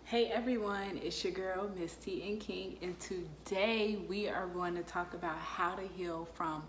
Hey everyone, it's your girl Miss T and King, and today we are going to talk about how to heal from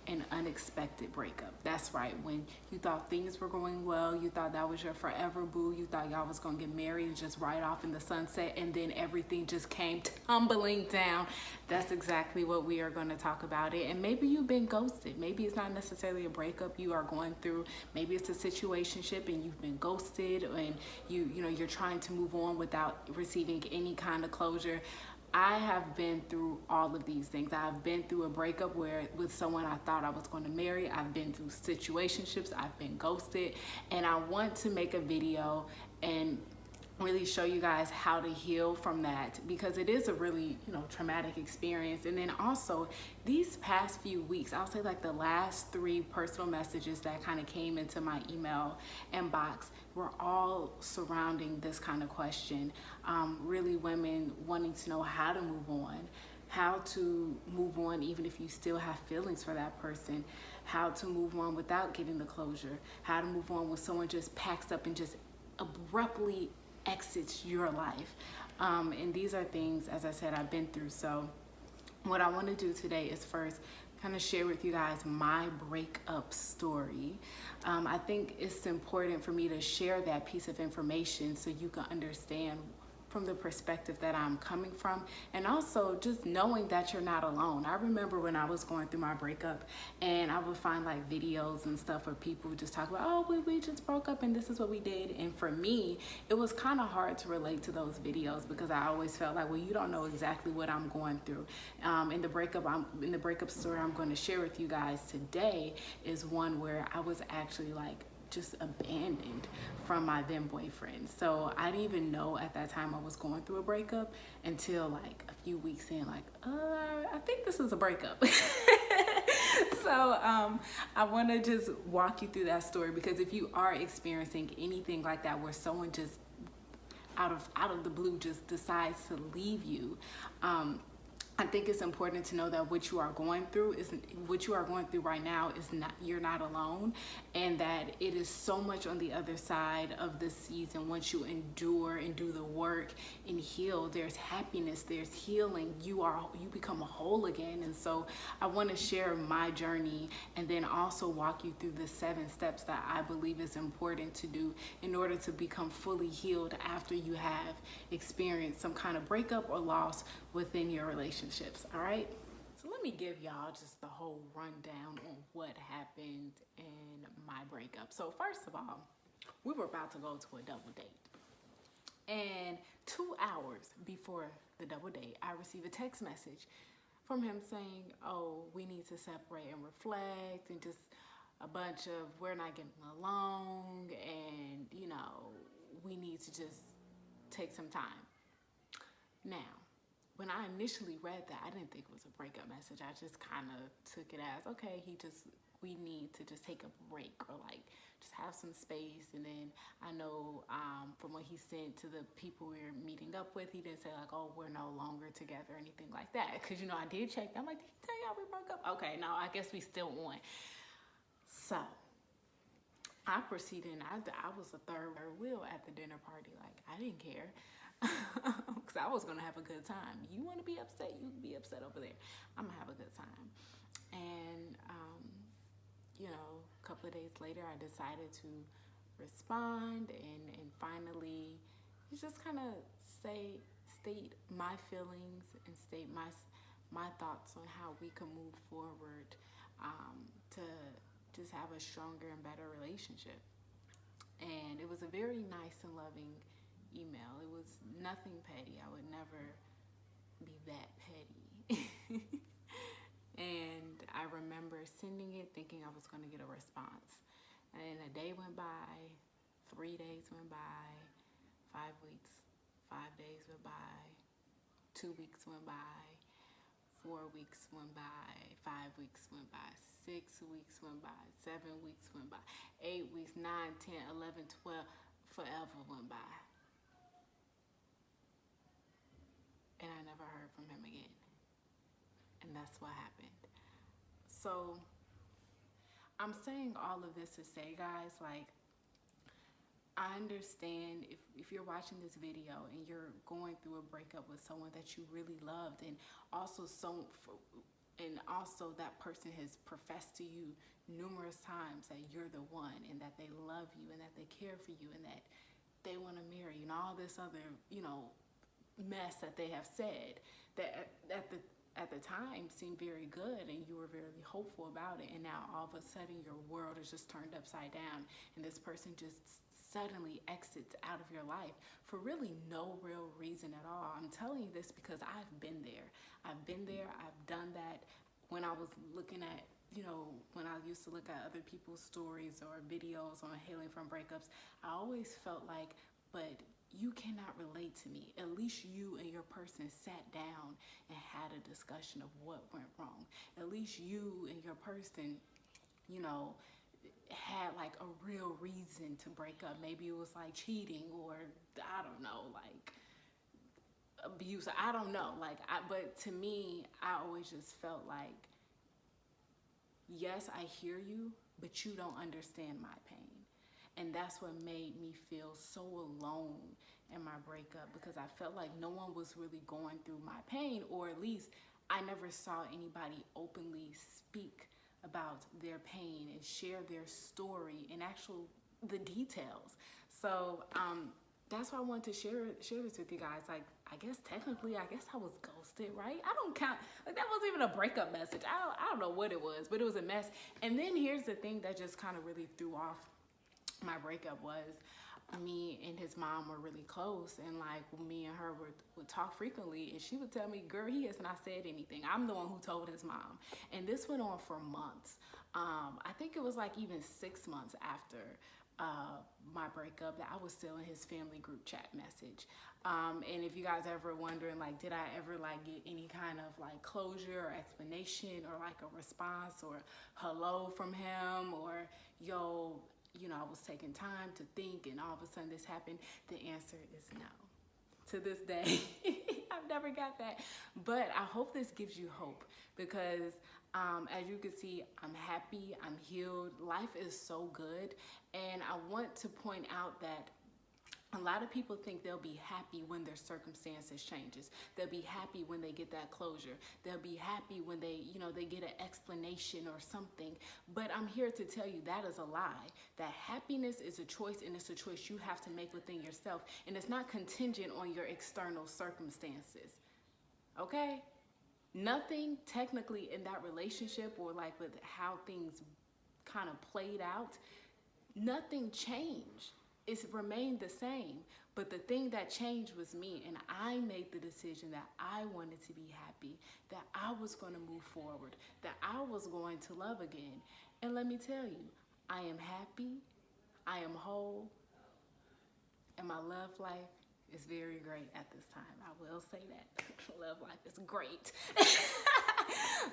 an unexpected breakup. That's right, when you thought things were going well, you thought that was your forever boo, you thought y'all was gonna get married and just ride off in the sunset, and then everything just came tumbling down. That's exactly what we are going to talk about it. And maybe you've been ghosted. Maybe it's not necessarily a breakup you are going through. Maybe it's a situationship and you've been ghosted, and you're trying to move on without receiving any kind of closure. I have been through all of these things. I've been through a breakup where with someone I thought I was going to marry. I've been through situationships. I've been ghosted, and I want to make a video and really show you guys how to heal from that, because it is a really traumatic experience. And then also these past few weeks, I'll say like the last 3 personal messages that kind of came into my email inbox were all surrounding this kind of question. Really women wanting to know how to move on, how to move on even if you still have feelings for that person, how to move on without getting the closure, how to move on when someone just packs up and just abruptly exits your life. And these are things, as I said, I've been through. So what I want to do today is first kind of share with you guys my breakup story. I think it's important for me to share that piece of information so you can understand from the perspective that I'm coming from, and also just knowing that you're not alone. I remember when I was going through my breakup, and I would find like videos and stuff where people would just talk about, oh, we just broke up and this is what we did. And for me, it was kind of hard to relate to those videos because I always felt like, well, you don't know exactly what I'm going through. In the breakup story I'm going to share with you guys today is one where I was actually like just abandoned from my then boyfriend. So I didn't even know at that time I was going through a breakup until like a few weeks in, like, I think this is a breakup. So I want to just walk you through that story, because if you are experiencing anything like that where someone just out of the blue just decides to leave you, I think it's important to know that what you are going through right now is not, you're not alone, and that it is so much on the other side of this season. Once you endure and do the work and heal, there's happiness, there's healing. You become whole again. And so I want to share my journey and then also walk you through the 7 steps that I believe is important to do in order to become fully healed after you have experienced some kind of breakup or loss within your relationships. All right, so let me give y'all just the whole rundown on what happened in my breakup. So first of all, we were about to go to a double date, and 2 hours before the double date, I received a text message from him saying, oh, we need to separate and reflect, and just a bunch of, we're not getting along, and we need to just take some time. Now, when I initially read that, I didn't think it was a breakup message. I just kind of took it as, okay, we need to just take a break, or like just have some space. And then I know from what he sent to the people we were meeting up with, he didn't say like, oh, we're no longer together or anything like that. Because, I did check. I'm like, did he tell y'all we broke up? Okay, no, I guess we still on. So I proceeded, and I was a third wheel at the dinner party. Like, I didn't care. Because I was going to have a good time. You want to be upset, you can be upset over there. I'm going to have a good time. And, a couple of days later, I decided to respond and finally just kind of state my feelings and state my thoughts on how we can move forward to just have a stronger and better relationship. And it was a very nice and loving email. It was nothing petty. I would never be that petty. And I remember sending it thinking I was going to get a response. And a day went by, 3 days went by, 5 weeks, 5 days went by, 2 weeks went by, 4 weeks went by, 5 weeks went by, 6 weeks went by, 7 weeks went by, 8 weeks, 9, 10, 11, 12, forever went by. And I never heard from him again. And that's what happened. So I'm saying all of this to say, guys, like, I understand if you're watching this video and you're going through a breakup with someone that you really loved, and also that person has professed to you numerous times that you're the one and that they love you and that they care for you and that they want to marry you and all this other, mess that they have said that at the time seemed very good and you were very hopeful about it, and now all of a sudden your world is just turned upside down and this person just suddenly exits out of your life for really no real reason at all. I'm telling you this because I've been there. I've done that. When I was looking at, when I used to look at other people's stories or videos on healing from breakups, I always felt like, but you cannot relate to me. At least you and your person sat down and had a discussion of what went wrong. At least you and your person, had like a real reason to break up. Maybe it was like cheating, or I don't know, like abuse. I don't know. But to me, I always just felt like, yes, I hear you, but you don't understand my pain. And that's what made me feel so alone in my breakup, because I felt like no one was really going through my pain, or at least I never saw anybody openly speak about their pain and share their story and the details. So that's why I wanted to share this with you guys. Like, I guess technically, I was ghosted, right? I don't count, like that wasn't even a breakup message. I don't know what it was, but it was a mess. And then here's the thing that just kind of really threw off my breakup was, me and his mom were really close, and like me and her would talk frequently, and she would tell me, girl, he has not said anything. I'm the one who told his mom. And this went on for months. I think it was like even 6 months after my breakup that I was still in his family group chat message. And if you guys ever wondering, like, did I ever like get any kind of like closure or explanation or like a response or hello from him, or yo, I was taking time to think and all of a sudden this happened, the answer is no. To this day, I've never got that. But I hope this gives you hope, because as you can see, I'm happy, I'm healed, life is so good. And I want to point out that a lot of people think they'll be happy when their circumstances changes. They'll be happy when they get that closure. They'll be happy when they, they get an explanation or something. But I'm here to tell you that is a lie. That happiness is a choice, and it's a choice you have to make within yourself. And it's not contingent on your external circumstances. Okay? Nothing technically in that relationship, or like with how things kind of played out, nothing changed. It's remained the same, but the thing that changed was me, and I made the decision that I wanted to be happy, that I was going to move forward, that I was going to love again. And let me tell you, I am happy, I am whole, and my love life is very great at this time. I will say that. Love life is great.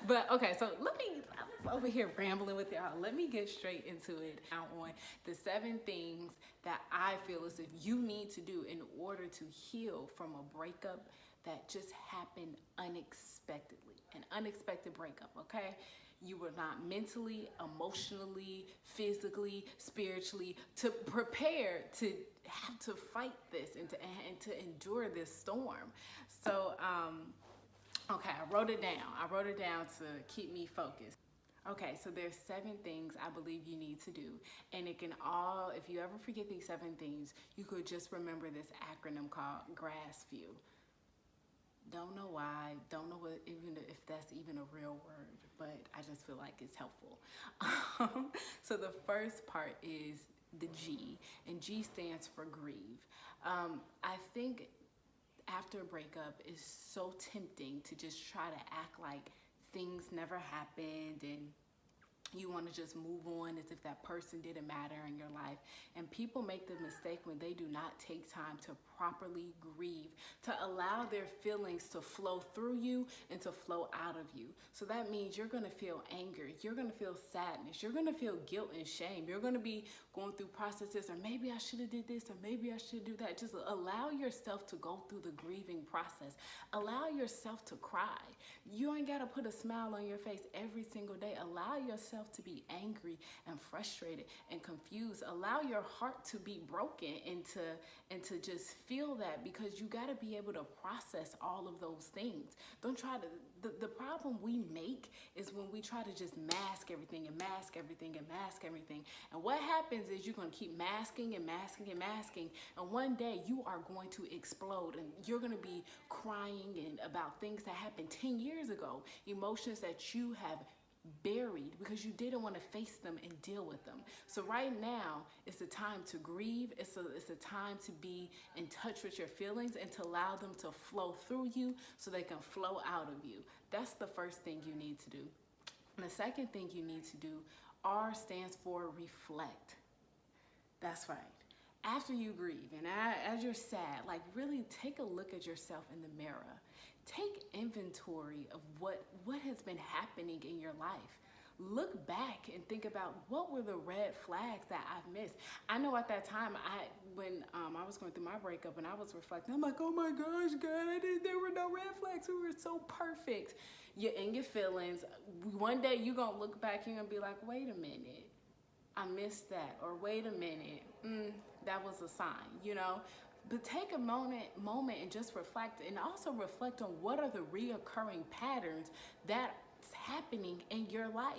But okay, so I'm over here rambling with y'all. Let me get straight into it now on the 7 things that I feel as if you need to do in order to heal from a breakup that just happened unexpectedly. An unexpected breakup, okay? You were not mentally, emotionally, physically, spiritually to prepare to have to fight this and to endure this storm. So, okay, I wrote it down to keep me focused. Okay, so there's 7 things I believe you need to do. And it can all, if you ever forget these 7 things, you could just remember this acronym called GRASS view. Don't know why, don't know what, even if that's even a real word, but I just feel like it's helpful. So the first part is the G, and G stands for grieve. I think after a breakup, it's so tempting to just try to act like things never happened, and you want to just move on as if that person didn't matter in your life. And people make the mistake when they do not take time to properly grieve, to allow their feelings to flow through you and to flow out of you. So that means you're going to feel anger, you're going to feel sadness, you're going to feel guilt and shame, you're going to be going through processes, or maybe I should have did this, or maybe I should do that. Just allow yourself to go through the grieving process. Allow yourself to cry. You ain't got to put a smile on your face every single day. Allow yourself to be angry and frustrated and confused. Allow your heart to be broken and to just feel that, because you got to be able to process all of those things. Don't try to, the problem we make is when we try to just mask everything and mask everything and mask everything. And what happens is you're going to keep masking and masking and masking. And one day you are going to explode, and you're going to be crying and about things that happened 10 years ago, emotions that you have buried because you didn't want to face them and deal with them. So right now it's a time to grieve. It's a time to be in touch with your feelings and to allow them to flow through you so they can flow out of you. That's the first thing you need to do. And the second thing you need to do, R stands for reflect. That's right. After you grieve and as you're sad, like really take a look at yourself in the mirror. Take inventory of what has been happening in your life. Look back and think about what were the red flags that I've missed. I know at that time, when I was going through my breakup and I was reflecting, I'm like, oh my gosh, God, there were no red flags. We were so perfect. You're in your feelings. One day you're going to look back, you're going to be like, wait a minute, I missed that. Or wait a minute, that was a sign, you know? But take a moment and just reflect, and also reflect on what are the reoccurring patterns that's happening in your life.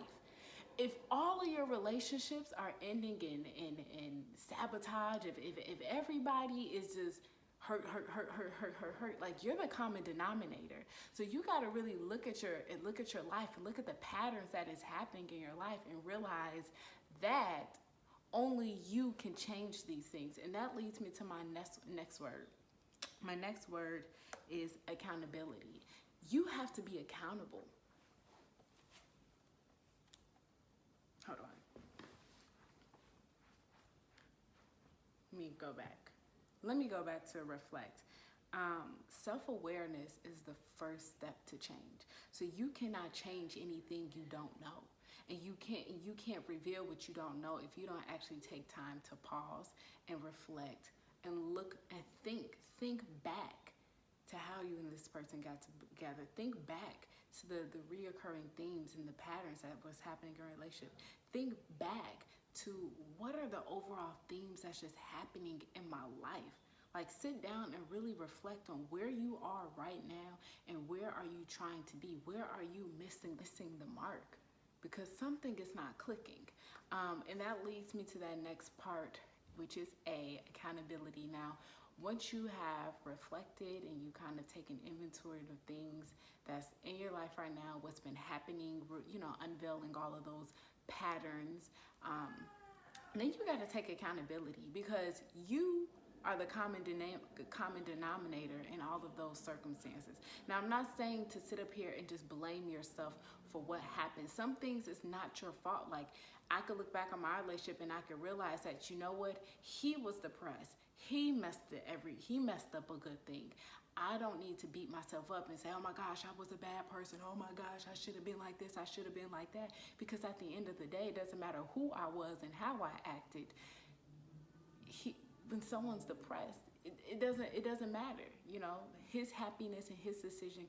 If all of your relationships are ending in sabotage, if everybody is just hurt, like you're the common denominator. So you got to really look at your life and look at the patterns that is happening in your life and realize that only you can change these things. And that leads me to my next word. My next word is accountability. You have to be accountable. Hold on. Let me go back to reflect. Self-awareness is the first step to change. So you cannot change anything you don't know. And you can't reveal what you don't know if you don't actually take time to pause and reflect and look and think back to how you and this person got together. Think back to the reoccurring themes and the patterns that was happening in your relationship. Think back to what are the overall themes that's just happening in my life. Like sit down and really reflect on where you are right now and where are you trying to be? Where are you missing the mark? Because something is not clicking. And that leads me to that next part, which is accountability. Now, once you have reflected and you kind of take an inventory of things that's in your life right now, what's been happening, you know, unveiling all of those patterns, then you got to take accountability, because you are the common denominator in all of those circumstances. Now, I'm not saying to sit up here and just blame yourself for what happened. Some things is not your fault. Like, I could look back on my relationship and I could realize that, you know what, he was depressed. He messed up a good thing. I don't need to beat myself up and say, oh my gosh, I was a bad person. Oh my gosh, I should have been like this. I should have been like that. Because at the end of the day, it doesn't matter who I was and how I acted. When someone's depressed, it doesn't matter. You know, his happiness and his decision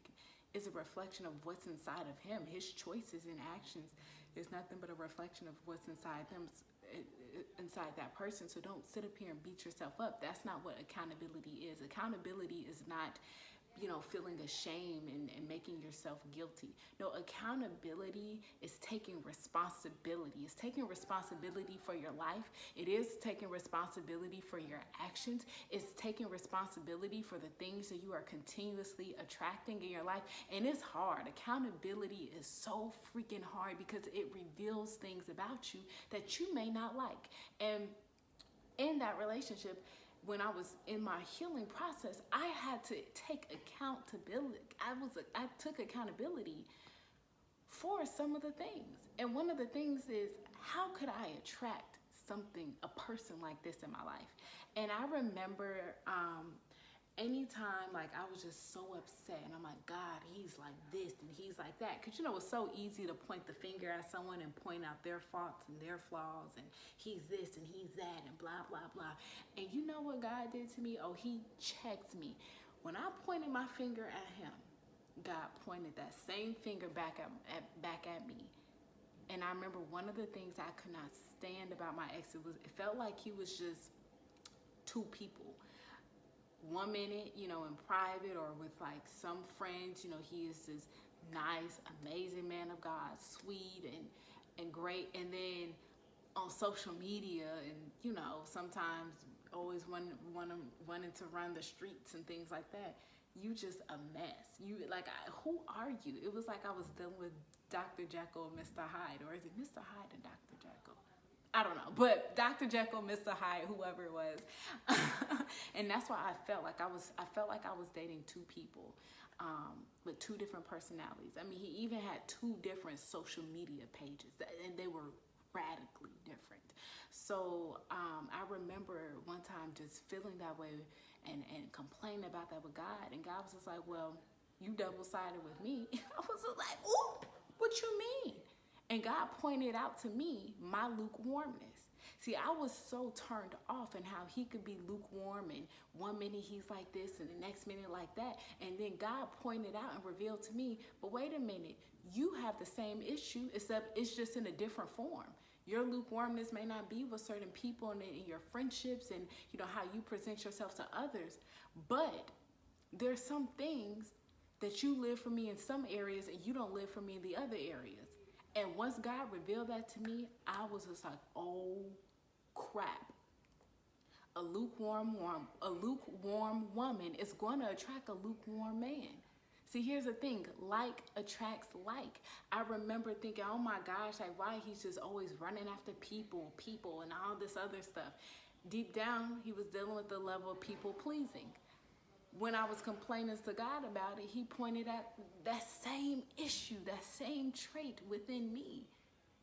is a reflection of what's inside of him. His choices and actions is nothing but a reflection of what's inside them, inside that person. So don't sit up here and beat yourself up. That's not what accountability is. Accountability is not, you know, feeling ashamed and making yourself guilty. No, accountability is taking responsibility. It's taking responsibility for your life. It is taking responsibility for your actions. It's taking responsibility for the things that you are continuously attracting in your life. And it's hard. Accountability is so freaking hard because it reveals things about you that you may not like. And in that relationship, when I was in my healing process, I had to take accountability. I took accountability for some of the things. And one of the things is, how could I attract a person like this in my life? And I remember anytime like I was just so upset and I'm like, God, he's like this and he's like that. Because it's so easy to point the finger at someone and point out their faults and their flaws and he's this and he's that and blah, blah, blah. And you know what God did to me? Oh, he checked me. When I pointed my finger at him, God pointed that same finger back at me. And I remember one of the things I could not stand about my ex, it felt like he was just two people. One minute, in private or with like some friends, he is this nice, amazing man of God, sweet and great. And then on social media and, sometimes always wanting to run the streets and things like that, you just a mess. Who are you? It was like I was dealing with Dr. Jekyll and Mr. Hyde, or is it Mr. Hyde and Dr. Jekyll? I don't know, but Dr. Jekyll, Mr. Hyde, whoever it was. And that's why I felt like I was dating two people with two different personalities. I mean, he even had two different social media pages and they were radically different. So I remember one time just feeling that way and complaining about that with God. And God was just like, well, you double-sided with me. I was just like, ooh, what you mean? And God pointed out to me my lukewarmness. See, I was so turned off in how he could be lukewarm and one minute he's like this and the next minute like that. And then God pointed out and revealed to me, but wait a minute, you have the same issue, except it's just in a different form. Your lukewarmness may not be with certain people and in your friendships and how you present yourself to others, but there's some things that you live for me in some areas and you don't live for me in the other areas. And once God revealed that to me, I was just like, oh crap. A lukewarm woman is going to attract a lukewarm man. See, here's the thing, like attracts like. I remember thinking, oh my gosh, like why he's just always running after people and all this other stuff. Deep down, he was dealing with the level of people pleasing. When I was complaining to God about it, he pointed at that same issue, that same trait within me.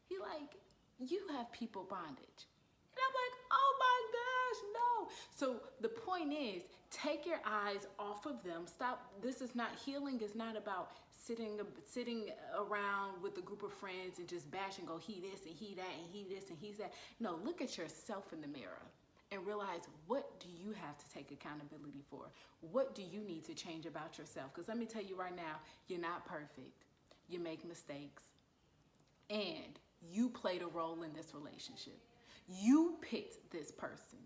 He like, you have people bondage. And I'm like, oh my gosh, no. So the point is, take your eyes off of them. Stop. This is not healing. It's not about sitting around with a group of friends and just bashing, go, he this and he that and he this and he's that. No, look at yourself in the mirror and realize, what do you have to take accountability for? What do you need to change about yourself? Because let me tell you right now, you're not perfect. You make mistakes. And you played a role in this relationship. You picked this person.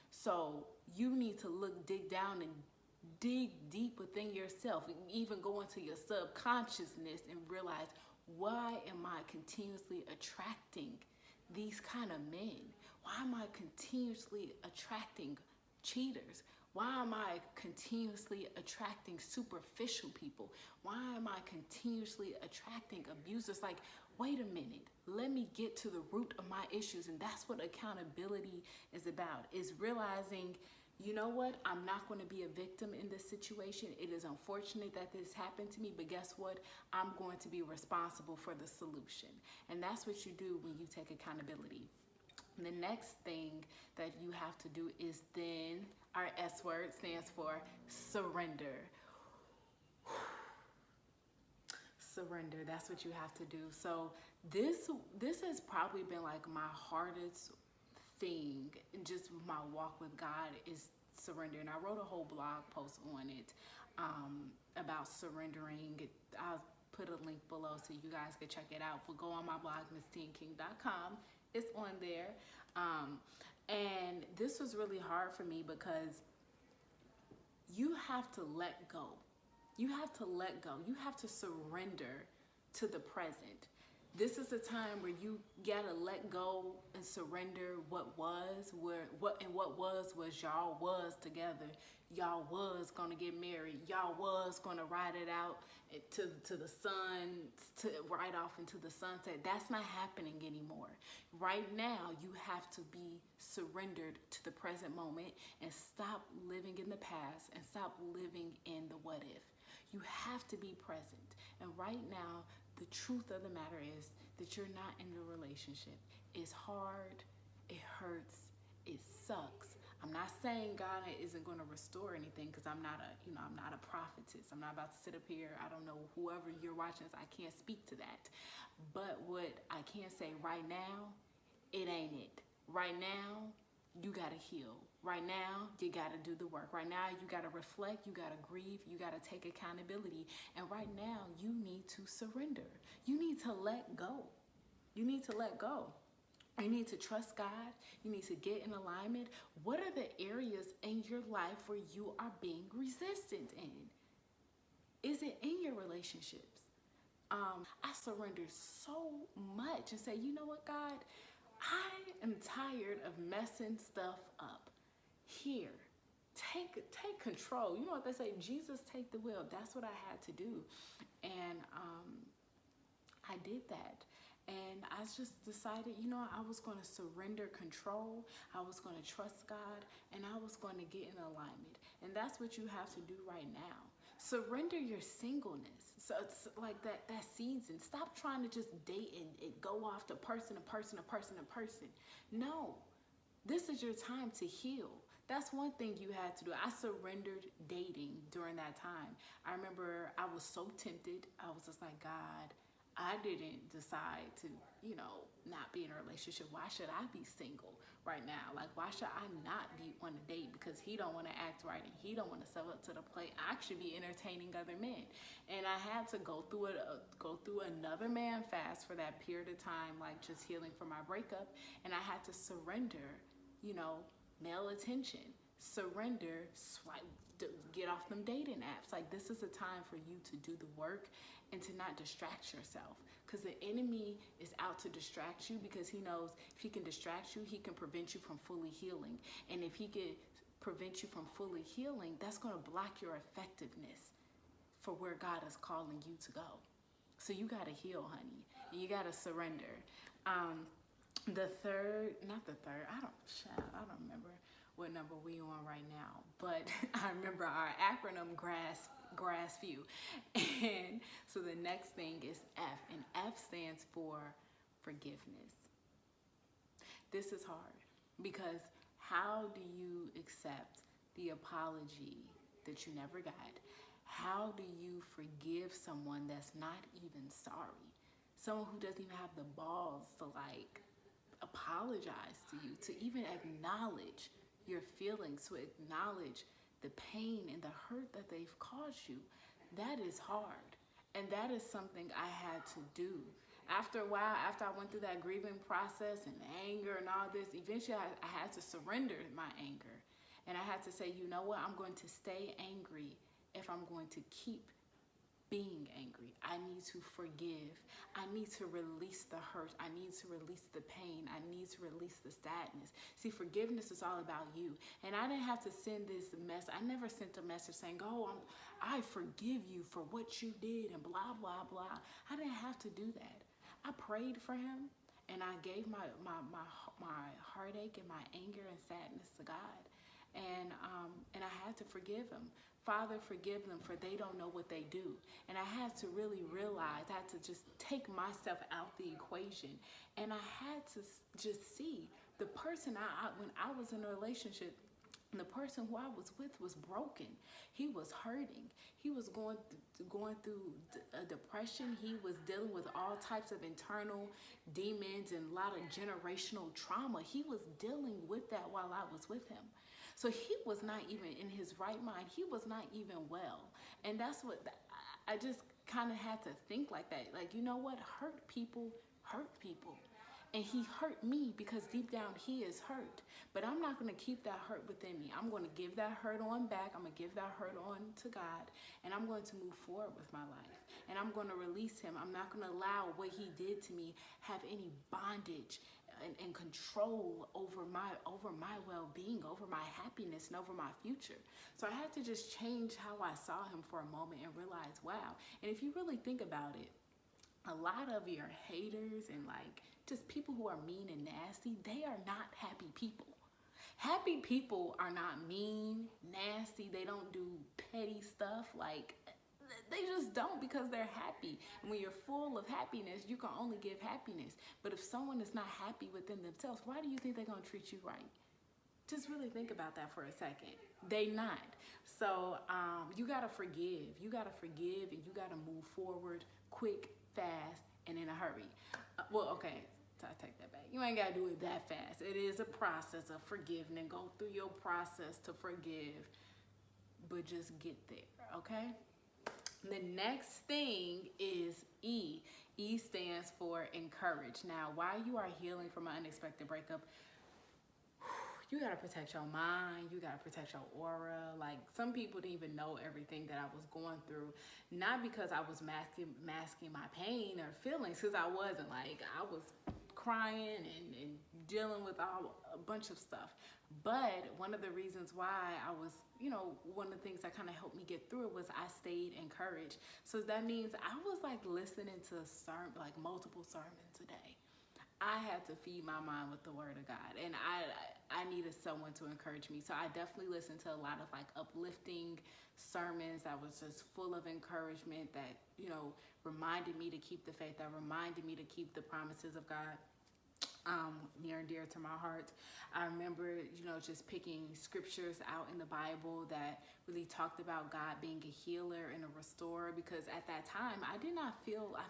So you need to dig down and dig deep within yourself, and even go into your subconsciousness and realize, why am I continuously attracting these kind of men? Why am I continuously attracting cheaters? Why am I continuously attracting superficial people? Why am I continuously attracting abusers? Like, wait a minute, let me get to the root of my issues. And that's what accountability is about, is realizing, you know what, I'm not going to be a victim in this situation. It is unfortunate that this happened to me, but guess what? I'm going to be responsible for the solution. And that's what you do when you take accountability. The next thing that you have to do is then, our S word stands for surrender. Surrender, that's what you have to do. So this has probably been like my hardest thing, just my walk with God, is surrender. And I wrote a whole blog post on it about surrendering. I'll put a link below so you guys can check it out. But go on my blog, misstandking.com. It's on there. And this was really hard for me because you have to let go. You have to let go. You have to surrender to the present. This is a time where you gotta let go and surrender what was, what was y'all was together. Y'all was gonna get married. Y'all was gonna ride it out to the sun, to ride off into the sunset. That's not happening anymore. Right now, you have to be surrendered to the present moment and stop living in the past and stop living in the what if. You have to be present. And right now, the truth of the matter is that you're not in a relationship. It's hard, it hurts, it sucks. I'm not saying God isn't going to restore anything, because I'm not I'm not a prophetess. I'm not about to sit up here. I don't know, whoever you're watching this, I can't speak to that. But what I can say right now, it ain't it. Right now, you got to heal. Right now, you got to do the work. Right now, you got to reflect, you got to grieve, you got to take accountability. And right now, you need to surrender. You need to let go. You need to let go. You need to trust God. You need to get in alignment. What are the areas in your life where you are being resistant in? Is it in your relationships? I surrender so much and say, you know what, God, I am tired of messing stuff up. Here, take control. You know what they say, Jesus, take the wheel. That's what I had to do. And I did that. And I just decided, you know, I was going to surrender control. I was going to trust God, and I was going to get in alignment. And that's what you have to do right now. Surrender your singleness. So it's like that season. Stop trying to just date and go off to person to person to person to person. No. This is your time to heal. That's one thing you had to do. I surrendered dating during that time. I remember I was so tempted. I was just like, God, I didn't decide to, you know, not be in a relationship. Why should I be single right now? Like, why should I not want to date? Because he don't want to act right and he don't want to step up to the plate. I should be entertaining other men. And I had to go through another man fast for that period of time, like just healing from my breakup. And I had to surrender, you know, male attention. Surrender, swipe, get off them dating apps. Like, this is a time for you to do the work and to not distract yourself, because the enemy is out to distract you, because he knows if he can distract you, he can prevent you from fully healing. And if he can prevent you from fully healing, that's going to block your effectiveness for where God is calling you to go. So you got to heal, honey, and you got to surrender. The third, not the third, I don't remember what number we on right now, but I remember our acronym GRASP few. And so the next thing is F, and F stands for forgiveness. This is hard, because how do you accept the apology that you never got? How do you forgive someone that's not even sorry? Someone who doesn't even have the balls to like apologize to you, to even acknowledge your feelings, to acknowledge the pain and the hurt that they've caused you. That is hard. And that is something I had to do. After a while, after I went through that grieving process and anger and all this, eventually I had to surrender my anger. And I had to say, you know what, I'm going to stay angry if I'm going to keep being angry. I need to forgive. I need to release the hurt. I need to release the pain. I need to release the sadness. See, forgiveness is all about you. And I didn't have to send this message. I never sent a message saying, oh, I forgive you for what you did and blah, blah, blah. I didn't have to do that. I prayed for him, and I gave my heartache and my anger and sadness to God. And I had to forgive him. Father, forgive them, for they don't know what they do. And I had to really realize, I had to just take myself out the equation. And I had to just see the person when I was in a relationship, the person who I was with was broken. He was hurting. He was going through a depression. He was dealing with all types of internal demons and a lot of generational trauma. He was dealing with that while I was with him. So he was not even in his right mind. He was not even well. And that's what I just kind of had to think like that. Like, you know what? Hurt people hurt people. And he hurt me because deep down he is hurt. But I'm not going to keep that hurt within me. I'm going to give that hurt on back. I'm going to give that hurt on to God. And I'm going to move forward with my life. And I'm going to release him. I'm not going to allow what he did to me have any bondage and control over my well-being, over my happiness, and over my future. So I had to just change how I saw him for a moment and realize, wow. And if you really think about it, a lot of your haters and like just people who are mean and nasty, they are not happy people. Happy people are not mean, nasty. They don't do petty stuff. Like, they just don't, because they're happy. And when you're full of happiness, you can only give happiness. But if someone is not happy within themselves, why do you think they're going to treat you right? Just really think about that for a second. They not. So you gotta forgive. You gotta forgive, and you gotta move forward quick, fast, and in a hurry. Well, okay. So I take that back. You ain't gotta do it that fast. It is a process of forgiving. Go through your process to forgive, but just get there. Okay. The next thing is E. E stands for encourage. Now, while you are healing from an unexpected breakup, you gotta protect your mind, you gotta protect your aura. Like, some people didn't even know everything that I was going through, not because I was masking my pain or feelings, because I wasn't. Like, I was crying and dealing with a bunch of stuff. But one of the reasons why I was, one of the things that kind of helped me get through it was I stayed encouraged. So that means I was like listening to multiple sermons a day. I had to feed my mind with the word of God, and I needed someone to encourage me. So I definitely listened to a lot of like uplifting sermons that was just full of encouragement that, reminded me to keep the faith, that reminded me to keep the promises of God near and dear to my heart. I remember, just picking scriptures out in the Bible that really talked about God being a healer and a restorer, because at that time I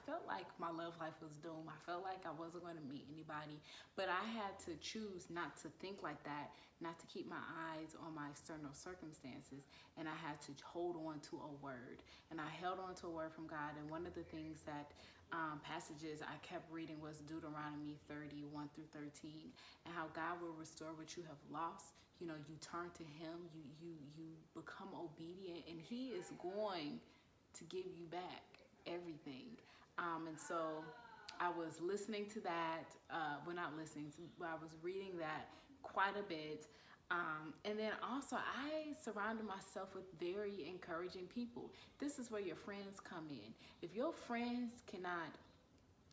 felt like my love life was doomed. I felt like I wasn't going to meet anybody, but I had to choose not to think like that, not to keep my eyes on my external circumstances, and I had to hold on to a word, and I held on to a word from God. And one of the things that passages I kept reading was Deuteronomy 30:1 through 13, and how God will restore what you have lost. You turn to Him, you become obedient, and He is going to give you back everything. And so I was listening to that, but I was reading that quite a bit. And then also I surrounded myself with very encouraging people. This is where your friends come in. If your friends cannot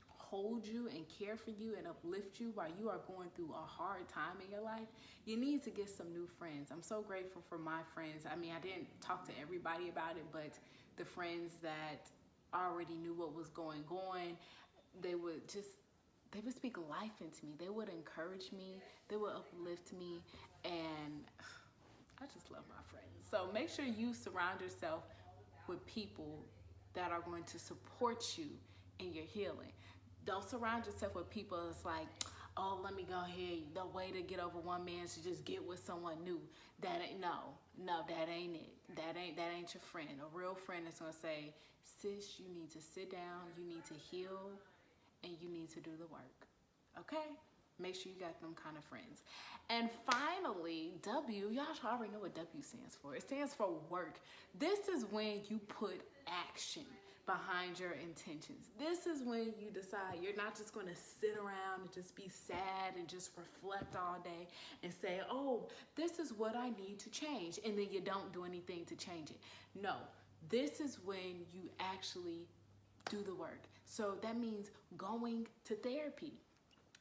hold you and care for you and uplift you while you are going through a hard time in your life, you need to get some new friends. I'm so grateful for my friends. I mean, I didn't talk to everybody about it, but the friends that already knew what was going on, they would speak life into me. They would encourage me. They would uplift me. And I just love my friends. So make sure you surround yourself with people that are going to support you in your healing. Don't surround yourself with people that's like, oh, let me go ahead. The way to get over one man is to just get with someone new. That ain't that ain't it. That ain't your friend. A real friend is gonna say, sis, you need to sit down, you need to heal, and you need to do the work. Okay? Make sure you got them kind of friends. And finally, W, y'all should already know what W stands for. It stands for work. This is when you put action behind your intentions. This is when you decide you're not just going to sit around and just be sad and just reflect all day and say, oh, this is what I need to change. And then you don't do anything to change it. No, this is when you actually do the work. So that means going to therapy.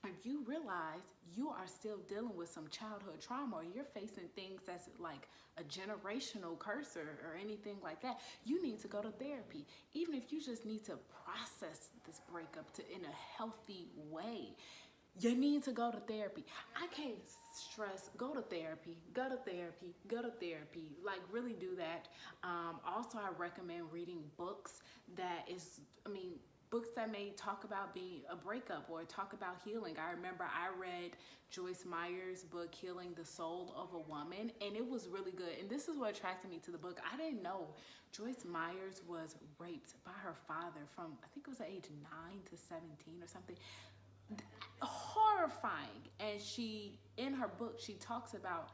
If you realize you are still dealing with some childhood trauma, or you're facing things that's like a generational curse or anything like that, you need to go to therapy. Even if you just need to process this breakup in a healthy way, you need to go to therapy. I can't stress, go to therapy, go to therapy, go to therapy. Like, really do that. Also, I recommend reading books books that may talk about being a breakup or talk about healing. I remember I read Joyce Meyer's book, Healing the Soul of a Woman, and it was really good. And this is what attracted me to the book. I didn't know Joyce Meyers was raped by her father from, I think it was the age 9 to 17 or something. Horrifying. And in her book, she talks about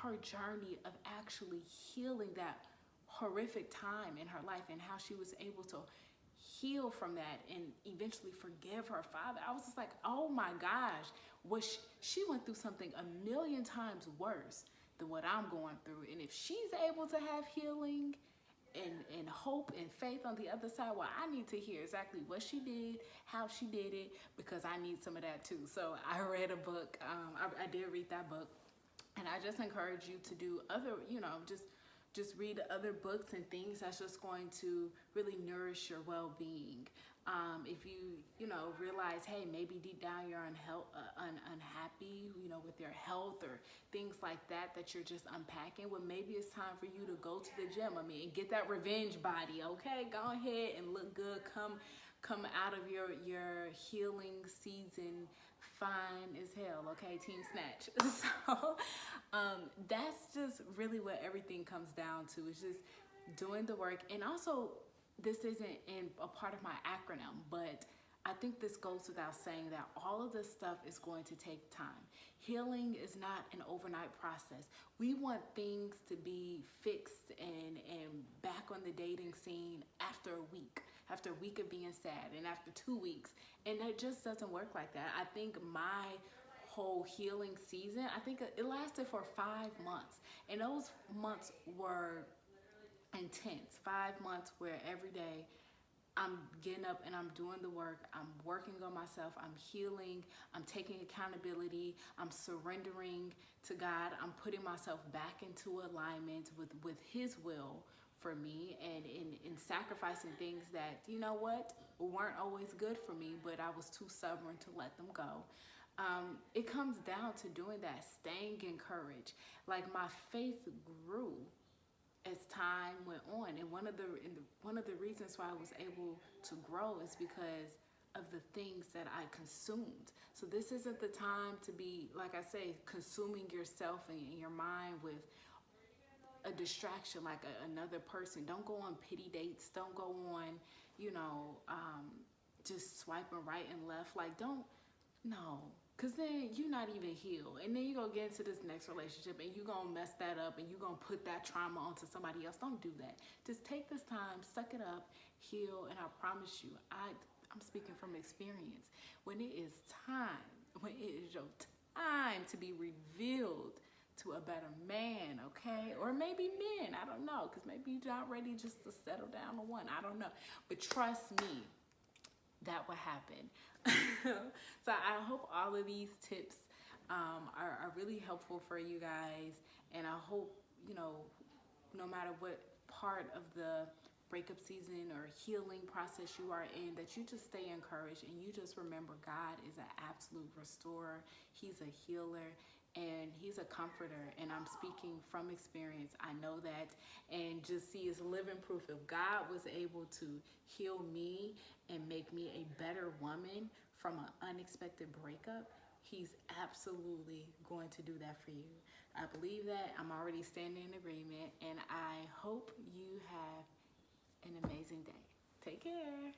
her journey of actually healing that horrific time in her life and how she was able to heal from that and eventually forgive her father. I was just like, oh my gosh, she went through something a million times worse than what I'm going through. And if she's able to have healing and hope and faith on the other side, well, I need to hear exactly what she did, how she did it, because I need some of that too. So I read a book. I did read that book, and I just encourage you to do other, just read other books and things that's just going to really nourish your well-being. If you know, realize, hey, maybe deep down you're unhappy, you know, with your health or things like that, that you're just unpacking, well, maybe it's time for you to go to the gym. I mean, get that revenge body, okay? Go ahead and look good. Come out of your healing season fine as hell, okay? Team snatch. So that's just really what everything comes down to. It's just doing the work. And also, this isn't in a part of my acronym, but I think this goes without saying that all of this stuff is going to take time. Healing is not an overnight process. We want things to be fixed and back on the dating scene after a week of being sad, and after 2 weeks. And it just doesn't work like that. I think my whole healing season, I think it lasted for 5 months. And those months were intense. 5 months where every day I'm getting up and I'm doing the work. I'm working on myself. I'm healing. I'm taking accountability. I'm surrendering to God. I'm putting myself back into alignment with His will for me, and in sacrificing things that, you know what, weren't always good for me, but I was too stubborn to let them go. It comes down to doing that, staying encouraged. Like, my faith grew as time went on, and one of the reasons why I was able to grow is because of the things that I consumed. So this isn't the time to be, like I say, consuming yourself and your mind with a distraction like another person. Don't go on pity dates. Don't go on, you know, just swiping right and left. Like, don't, no. Because then you're not even healed. And then you're going to get into this next relationship and you're going to mess that up and you're going to put that trauma onto somebody else. Don't do that. Just take this time, suck it up, heal, and I promise you, I'm speaking from experience. When it is time, when it is your time to be revealed to a better man, okay? Or maybe men, I don't know, because maybe you're not ready just to settle down on one, I don't know. But trust me, that will happen. So I hope all of these tips are really helpful for you guys. And I hope, you know, no matter what part of the breakup season or healing process you are in, that you just stay encouraged and you just remember God is an absolute restorer. He's a healer and He's a comforter, and I'm speaking from experience. I know that, and just see as living proof. If God was able to heal me and make me a better woman from an unexpected breakup, He's absolutely going to do that for you. I believe that. I'm already standing in agreement, and I hope you have an amazing day. Take care.